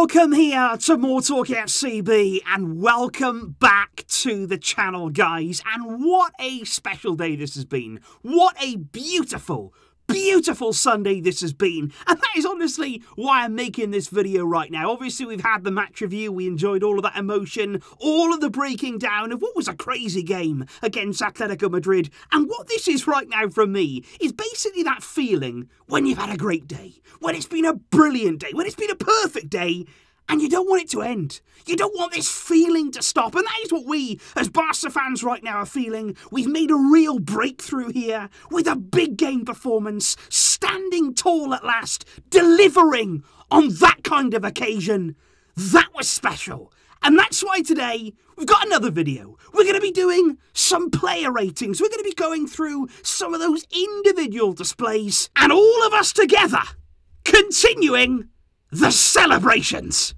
Welcome here to more TALKFCB and welcome back to the channel, guys. And what a special day this has been. What a beautiful Sunday this has been, and that is honestly why I'm making this video right now. Obviously, we've had the match review, we enjoyed all of that emotion, all of the breaking down of what was a crazy game against Atletico Madrid, and what this is right now from me is basically that feeling when you've had a great day, when it's been a brilliant day, when it's been a perfect day, and you don't want it to end. You don't want this feeling to stop. And that is what we, as Barca fans right now, are feeling. We've made a real breakthrough here with a big game performance, standing tall at last, delivering on that kind of occasion. That was special. And that's why today we've got another video. We're going to be doing some player ratings. We're going to be going through some of those individual displays. And all of us together, continuing the celebrations.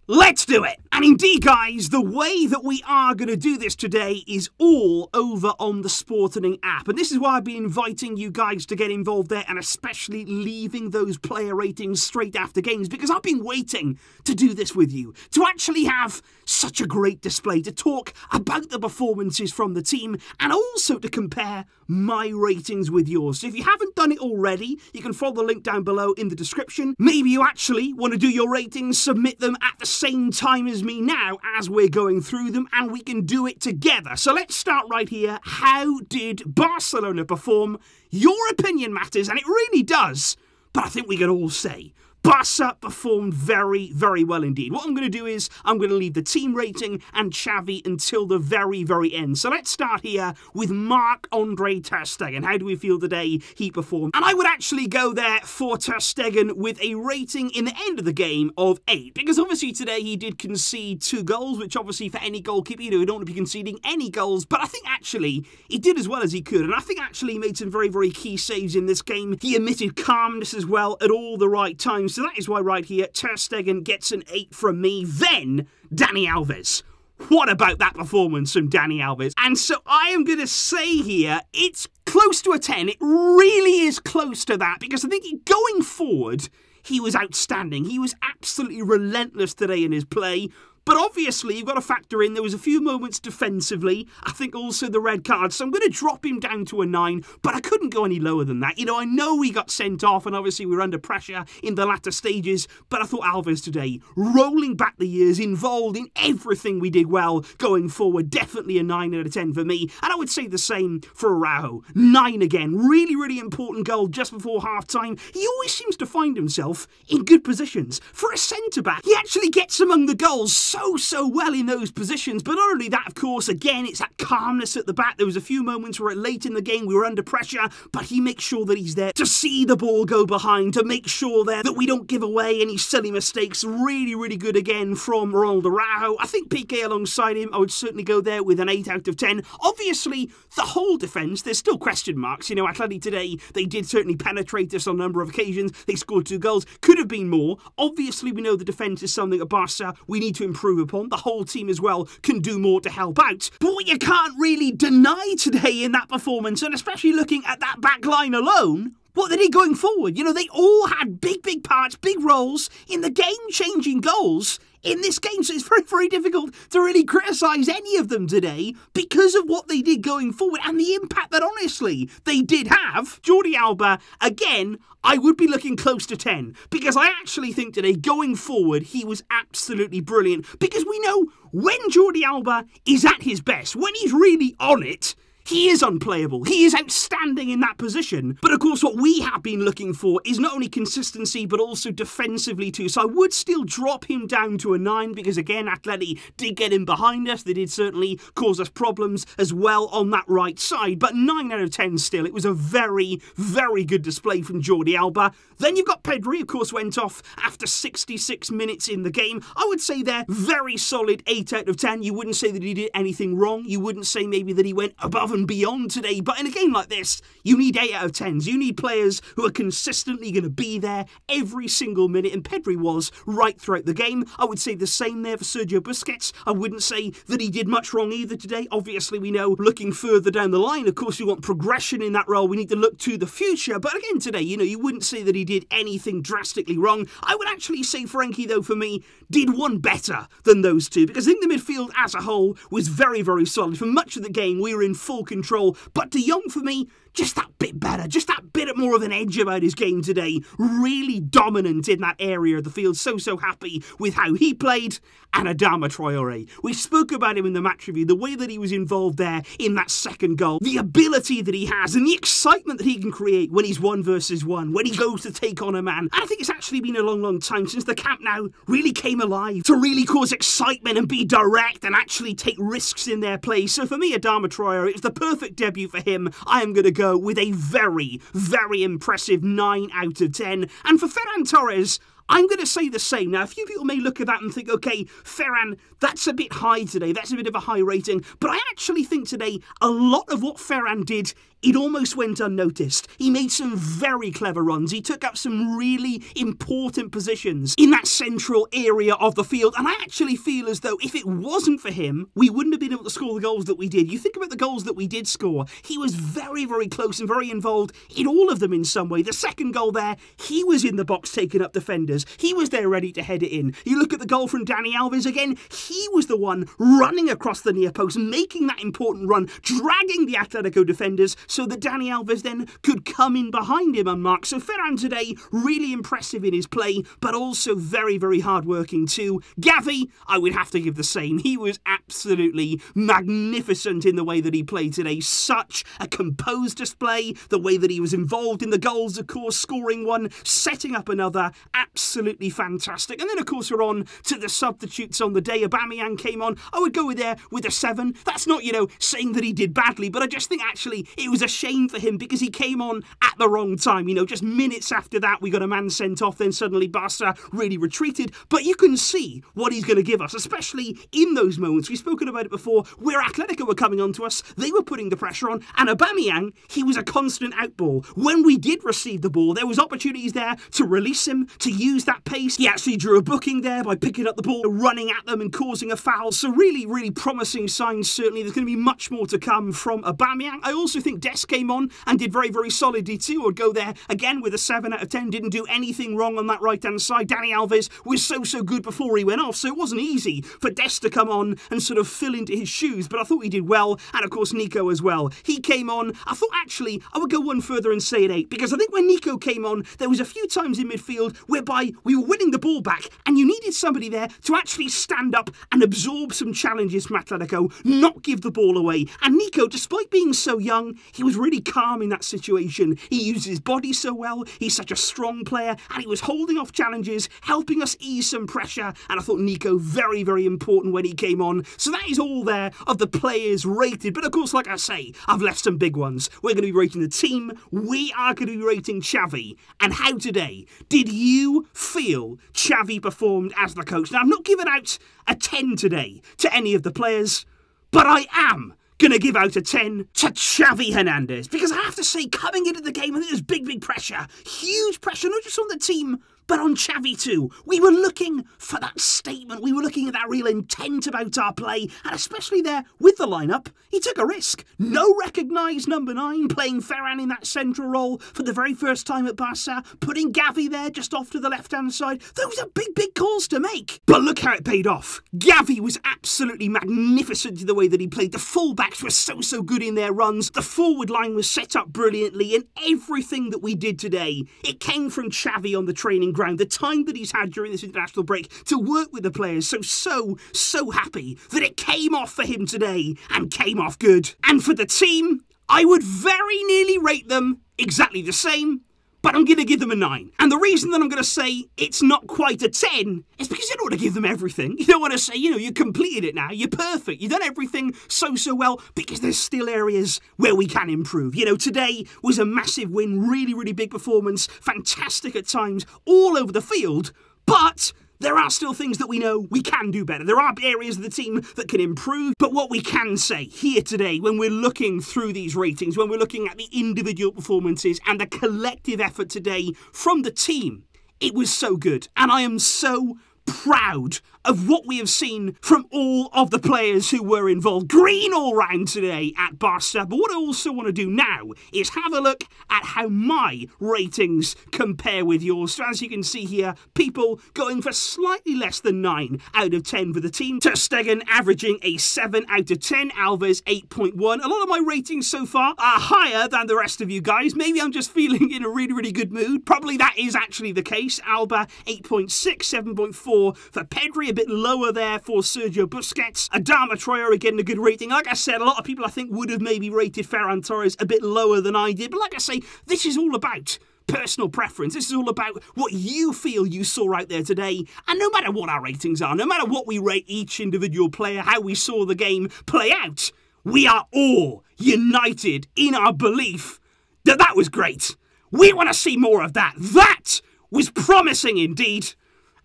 Let's do it. And indeed, guys, the way that we are going to do this today is all over on the Sporting app. And this is why I've been inviting you guys to get involved there, and especially leaving those player ratings straight after games, because I've been waiting to do this with you, to actually have such a great display, to talk about the performances from the team, and also to compare my ratings with yours. So if you haven't done it already, you can follow the link down below in the description. Maybe you actually want to do your ratings, submit them at the same time as me now as we're going through them, and we can do it together. So let's start right here. How did Barcelona perform? Your opinion matters, and it really does, but I think we can all say Barca performed very, very well indeed. What I'm going to do is I'm going to leave the team rating and Xavi until the very, very end. So let's start here with Marc-Andre Ter Stegen. How do we feel today he performed? And I would actually go there for Ter Stegen with a rating in the end of the game of 8. Because obviously today he did concede 2 goals, which obviously for any goalkeeper, you don't want to be conceding any goals. But I think actually he did as well as he could. And I think actually he made some very, very key saves in this game. He emitted calmness as well at all the right times. So that is why right here, Ter Stegen gets an 8 from me. Then, Dani Alves. What about that performance from Dani Alves? And so I am going to say here, it's close to a 10. It really is close to that, because I think going forward, he was outstanding. He was absolutely relentless today in his play. But obviously, you've got to factor in, there was a few moments defensively. I think also the red card. So I'm going to drop him down to a 9, but I couldn't go any lower than that. You know, I know he got sent off, and obviously we were under pressure in the latter stages, but I thought Alves today, rolling back the years, involved in everything we did well going forward, definitely a 9 out of 10 for me. And I would say the same for Araujo. 9 again. Really, really important goal just before half-time. He always seems to find himself in good positions. For a centre-back, he actually gets among the goals so well in those positions. But not only that, of course, again, it's that calmness at the back. There was a few moments where late in the game we were under pressure, but he makes sure that he's there to see the ball go behind, to make sure there that we don't give away any silly mistakes. Really, really good again from Ronald. I think PK alongside him, I would certainly go there with an 8 out of 10. Obviously, the whole defence, there's still question marks. You know, Atleti today, they did certainly penetrate us on a number of occasions. They scored 2 goals. Could have been more. Obviously, we know the defence is something at Barca we need to improve upon. The whole team as well can do more to help out. But what you can't really deny today in that performance, and especially looking at that back line alone, what they did going forward. You know, they all had big parts, big roles in the game-changing goals in this game. So it's very, very difficult to really criticise any of them today because of what they did going forward and the impact that, honestly, they did have. Jordi Alba, again, I would be looking close to 10, because I actually think today, going forward, he was absolutely brilliant. Because we know when Jordi Alba is at his best, when he's really on it, he is unplayable. He is outstanding in that position. But of course, what we have been looking for is not only consistency, but also defensively too. So I would still drop him down to a 9, because again, Atleti did get in behind us. They did certainly cause us problems as well on that right side. But 9 out of 10 still. It was a very, very good display from Jordi Alba. Then you've got Pedry, of course, went off after 66 minutes in the game. I would say they're very solid 8 out of 10. You wouldn't say that he did anything wrong. You wouldn't say maybe that he went above and and beyond today. But in a game like this, you need 8 out of 10s. You need players who are consistently going to be there every single minute, and Pedry was right throughout the game. I would say the same there for Sergio Busquets. I wouldn't say that he did much wrong either today. Obviously, we know looking further down the line, of course, we want progression in that role. We need to look to the future. But again, today, you wouldn't say that he did anything drastically wrong. I would actually say Frankie, though, for me, did one better than those two, because I think the midfield as a whole was very, very solid. For much of the game, we were in full control. But De Jong, for me, just that bit better, just that bit more of an edge about his game today. Really dominant in that area of the field. So happy with how he played. And Adama Traore. We spoke about him in the match review, the way that he was involved there in that second goal, the ability that he has, and the excitement that he can create when he's 1 versus 1, when he goes to take on a man. And I think it's actually been a long, long time since the Camp Nou really came alive to really cause excitement and be direct and actually take risks in their play. So for me, Adama Traore, it was the perfect debut for him. I am going to go with a very, very impressive 9 out of 10. And for Ferran Torres, I'm going to say the same. Now, a few people may look at that and think, okay, Ferran, that's a bit high today. That's a bit of a high rating. But I actually think today, a lot of what Ferran did, it almost went unnoticed. He made some very clever runs. He took up some really important positions in that central area of the field. And I actually feel as though if it wasn't for him, we wouldn't have been able to score the goals that we did. You think about the goals that we did score. He was very, very close and very involved in all of them in some way. The second goal there, he was in the box taking up defenders. He was there ready to head it in. You look at the goal from Dani Alves again, he was the one running across the near post, making that important run, dragging the Atletico defenders so that Dani Alves then could come in behind him unmarked. So Ferran today, really impressive in his play, but also very, very hard-working too. Gavi, I would have to give the same. He was absolutely magnificent in the way that he played today. Such a composed display, the way that he was involved in the goals, of course, scoring one, setting up another, absolutely fantastic. And then, of course, we're on to the substitutes on the day. Aubameyang came on. I would go with a 7. That's not, saying that he did badly, but I just think actually it was a shame for him because he came on at the wrong time. Just minutes after that, we got a man sent off. Then suddenly Barca really retreated. But you can see what he's going to give us, especially in those moments. We've spoken about it before, where Atletico were coming onto us. They were putting the pressure on. And Aubameyang, he was a constant outball. When we did receive the ball, there was opportunities there to release him, to use that pace. He actually drew a booking there by picking up the ball, running at them and causing a foul. So really, really promising signs. Certainly, there's going to be much more to come from Aubameyang. I also think Des came on and did very, very solidly too. I would go there again with a 7 out of 10. Didn't do anything wrong on that right-hand side. Dani Alves was so good before he went off, so it wasn't easy for Des to come on and sort of fill into his shoes, but I thought he did well. And of course, Nico as well. He came on. I thought actually I would go one further and say an 8, because I think when Nico came on, there was a few times in midfield whereby we were winning the ball back and you needed somebody there to actually stand up and absorb some challenges from Atletico, not give the ball away. And Nico, despite being so young, he was really calm in that situation. He used his body so well. He's such a strong player and he was holding off challenges, helping us ease some pressure. And I thought Nico very, very important when he came on. So that is all there of the players rated. But of course, like I say, I've left some big ones. We're going to be rating the team. We are going to be rating Xavi. And how today did you feel Xavi performed as the coach? Now, I've not given out a 10 today to any of the players, but I am going to give out a 10 to Xavi Hernandez, because I have to say, coming into the game, I think there's big pressure, huge pressure, not just on the team, but on Xavi too. We were looking for that statement. We were looking at that real intent about our play, and especially there with the lineup, he took a risk. No recognised number 9, playing Ferran in that central role for the very first time at Barca, putting Gavi there just off to the left-hand side. Those are big calls to make. But look how it paid off. Gavi was absolutely magnificent in the way that he played. The full-backs were so good in their runs. The forward line was set up brilliantly, and everything that we did today, it came from Xavi on the training ground. The time that he's had during this international break to work with the players. So happy that it came off for him today and came off good. And for the team, I would very nearly rate them exactly the same, but I'm going to give them a 9. And the reason that I'm going to say it's not quite a 10 is because you don't want to give them everything. You don't want to say, you completed it now, you're perfect, you've done everything so well, because there's still areas where we can improve. Today was a massive win, really big performance, fantastic at times, all over the field, but There are still things that we know we can do better. There are areas of the team that can improve. But what we can say here today, when we're looking through these ratings, when we're looking at the individual performances and the collective effort today from the team, it was so good. And I am so proud of what we have seen from all of the players who were involved. Green all round today at Barca. But what I also want to do now is have a look at how my ratings compare with yours. So as you can see here, people going for slightly less than 9 out of 10 for the team. Ter Stegen averaging a 7 out of 10. Alves 8.1. A lot of my ratings so far are higher than the rest of you guys. Maybe I'm just feeling in a really good mood. Probably that is actually the case. Alba 8.6, 7.4 for Pedry, a bit lower there for Sergio Busquets. Adama Traore again a good rating. Like I said, a lot of people I think would have maybe rated Ferran Torres a bit lower than I did. But like I say, this is all about personal preference. This is all about what you feel you saw out there today. And no matter what our ratings are, no matter what we rate each individual player, how we saw the game play out, we are all united in our belief that that was great. We want to see more of that. That was promising indeed.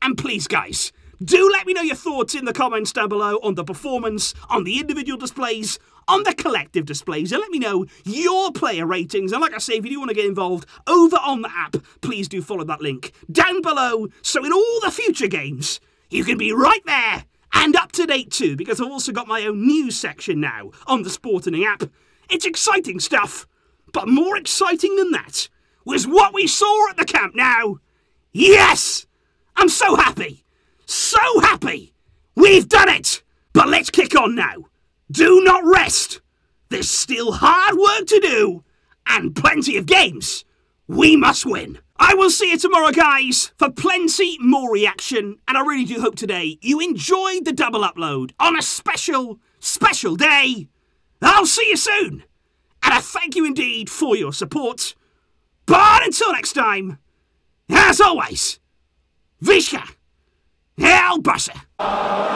And please, guys, do let me know your thoughts in the comments down below on the performance, on the individual displays, on the collective displays, and let me know your player ratings. And like I say, if you do want to get involved over on the app, please do follow that link down below, so in all the future games, you can be right there and up to date too, because I've also got my own news section now on the Sporting app. It's exciting stuff, but more exciting than that was what we saw at the Camp Nou. Yes! I'm so happy! So happy! We've done it! But let's kick on now. Do not rest. There's still hard work to do, and plenty of games we must win. I will see you tomorrow, guys, for plenty more reaction, and I really do hope today you enjoyed the double upload on a special day. I'll see you soon, and I thank you indeed for your support. But until next time, as always, Visca! El Barça!